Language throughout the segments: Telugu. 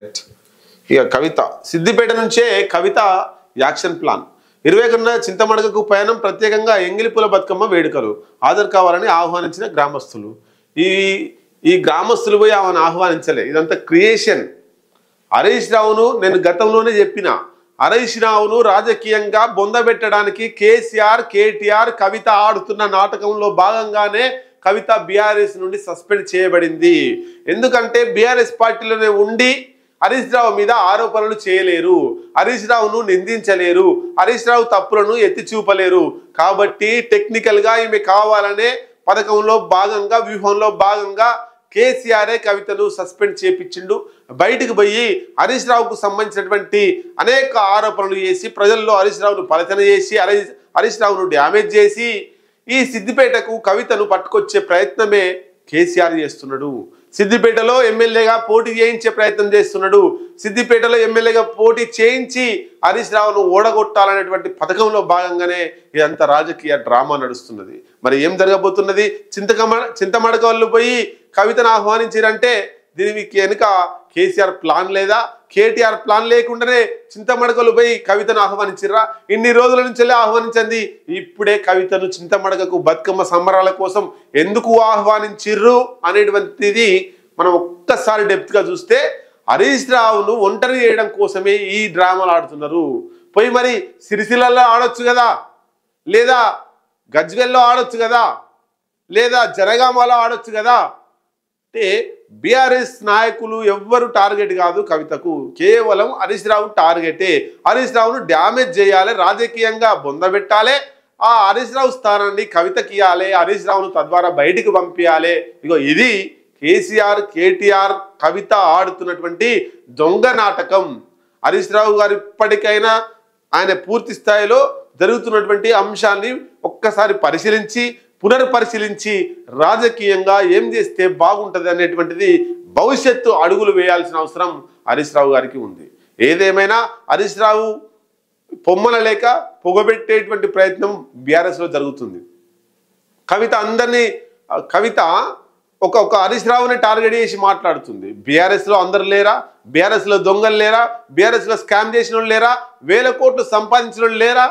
ఇక కవిత సిద్దిపేట నుంచే కవిత యాక్షన్ ప్లాన్ 21న చింతమడకకు పయనం ప్రత్యేకంగా ఎంగిలిపూల బతుకమ్మ వేడుకలు హాజరు కావాలని ఆహ్వానించిన గ్రామస్తులు. ఈ గ్రామస్తులు పోయి ఆమెను ఆహ్వానించలే, ఇదంతా క్రియేషన్. హరీష్ రావును నేను గతంలోనే చెప్పిన, హరీష్ రావును రాజకీయంగా బొందబెట్టడానికి కేసీఆర్ కేటీఆర్ కవిత ఆడుతున్న నాటకంలో భాగంగానే కవిత బీఆర్ఎస్ నుండి సస్పెండ్ చేయబడింది. ఎందుకంటే బీఆర్ఎస్ పార్టీలోనే ఉండి హరీష్ రావు మీద ఆరోపణలు చేయలేరు, హరీష్ రావును నిందించలేరు, హరీష్ రావు తప్పులను ఎత్తి చూపలేరు. కాబట్టి టెక్నికల్గా ఈమె కావాలనే పథకంలో భాగంగా వ్యూహంలో భాగంగా కేసీఆరే కవితను సస్పెండ్ చేపించిండు. బయటికి పోయి హరీష్ రావుకు సంబంధించినటువంటి అనేక ఆరోపణలు చేసి ప్రజల్లో హరీష్ రావును పలచన చేసి హరీష్ రావును డ్యామేజ్ చేసి ఈ సిద్దిపేటకు కవితను పట్టుకొచ్చే ప్రయత్నమే కేసీఆర్ చేస్తున్నాడు. సిద్దిపేటలో ఎమ్మెల్యేగా పోటీ చేయించే ప్రయత్నం చేస్తున్నాడు. సిద్దిపేటలో ఎమ్మెల్యేగా పోటీ చేయించి హరీష్ రావును ఓడగొట్టాలనేటువంటి పథకంలో భాగంగానే ఇదంతా రాజకీయ డ్రామా నడుస్తున్నది. మరి ఏం జరగబోతున్నది? చింతమడక వాళ్ళు పోయి కవితను ఆహ్వానించారంటే దీనికి వెనుక కేసీఆర్ ప్లాన్ లేదా, కేటీఆర్ ప్లాన్ లేకుండానే చింతమడకలు పోయి కవితను ఆహ్వానించిర్రా? ఇన్ని రోజుల నుంచి ఆహ్వానించింది, ఇప్పుడే కవితను చింతమడకకు బతుకమ్మ సంబరాల కోసం ఎందుకు ఆహ్వానించిర్రు అనేటువంటిది మనం ఒక్కసారి డెప్త్గా చూస్తే హరీష్ రావును ఒంటరి చేయడం కోసమే ఈ డ్రామాలు ఆడుతున్నారు. పోయి మరి సిరిసిల్లలో ఆడొచ్చు కదా, లేదా గజ్వెల్లో ఆడొచ్చు కదా, లేదా జనగామలో ఆడొచ్చు కదా. అంటే బీఆర్ఎస్ నాయకులు ఎవ్వరు టార్గెట్ కాదు కవితకు, కేవలం హరీష్ రావు టార్గెటే. హరీష్ రావును డ్యామేజ్ చేయాలి, రాజకీయంగా బొందబెట్టాలి, ఆ హరీష్ రావు స్థానాన్ని కవితకి ఇవ్వాలి, హరీష్ రావును తద్వారా బయటికి పంపించాలి. ఇగో ఇది కేసీఆర్ కేటీఆర్ కవిత ఆడుతున్నటువంటి దొంగ నాటకం. హరీష్ రావు గారు ఇప్పటికైనా ఆయన పూర్తి స్థాయిలో జరుగుతున్నటువంటి అంశాన్ని ఒక్కసారి పరిశీలించి పునర్పరిశీలించి రాజకీయంగా ఏం చేస్తే బాగుంటుంది అనేటువంటిది భవిష్యత్తు అడుగులు వేయాల్సిన అవసరం హరీష్ రావు గారికి ఉంది. ఏదేమైనా హరీష్ రావు పొమ్మల లేక పొగబెట్టేటువంటి ప్రయత్నం బీఆర్ఎస్లో జరుగుతుంది. కవిత ఒక హరీష్ రావుని టార్గెట్ చేసి మాట్లాడుతుంది. బీఆర్ఎస్లో అందరు లేరా? బీఆర్ఎస్లో దొంగలు లేరా? బీఆర్ఎస్లో స్కామ్ చేసిన వాళ్ళు లేరా? 1000 కోట్లు సంపాదించిన వాళ్ళు లేరా?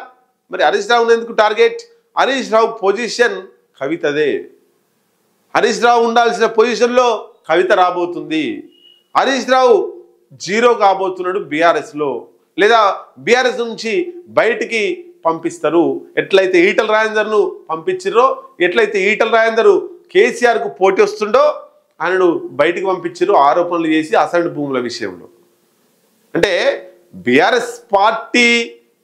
మరి హరీష్ రావుని ఎందుకు టార్గెట్? హరీష్ రావు పొజిషన్ కవితదే. హరీష్ రావు ఉండాల్సిన పొజిషన్లో కవిత రాబోతుంది. హరీష్ రావు జీరో కాబోతున్నాడు బీఆర్ఎస్లో, లేదా బీఆర్ఎస్ నుంచి బయటికి పంపిస్తారు. ఎట్లయితే ఈటల రాజేందర్ను పంపించిర్రో, ఎట్లయితే ఈటల రాజేందర్ కేసీఆర్కు పోటీ వస్తుండో ఆయనను బయటికి పంపించారు ఆరోపణలు చేసి అసైన్డ్ భూముల విషయంలో. అంటే బీఆర్ఎస్ పార్టీ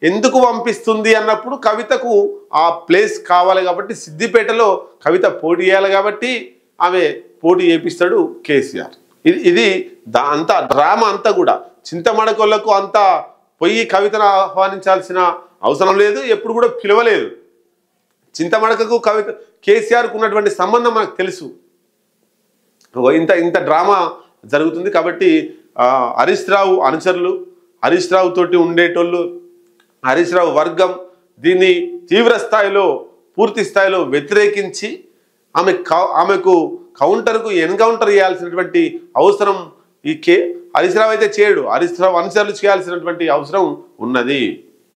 ఎందుకు పంపిస్తుంది అన్నప్పుడు కవితకు ఆ ప్లేస్ కావాలి కాబట్టి సిద్దిపేటలో కవిత పోటీ చేయాలి కాబట్టి ఆమె పోటీ చేపిస్తాడు కేసీఆర్. ఇది అంతా డ్రామా అంతా కూడా చింతమడకొల్లకు అంతా పోయి కవితను ఆహ్వానించాల్సిన అవసరం లేదు, ఎప్పుడు కూడా పిలవలేదు. చింతమడకకు కేసీఆర్కు ఉన్నటువంటి సంబంధం మనకు తెలుసు. ఇంత డ్రామా జరుగుతుంది కాబట్టి హరీష్ రావు అనుచరులు, హరీష్ రావు తోటి ఉండేటోళ్ళు, హరీష్ రావు వర్గం దీన్ని తీవ్ర స్థాయిలో పూర్తి స్థాయిలో వ్యతిరేకించి ఆమెకు కౌంటర్కు ఎన్కౌంటర్ చేయాల్సినటువంటి అవసరం హరీష్ రావు అయితే చేయడు, హరీష్ రావు అనుచరులు చేయాల్సినటువంటి అవసరం ఉన్నది.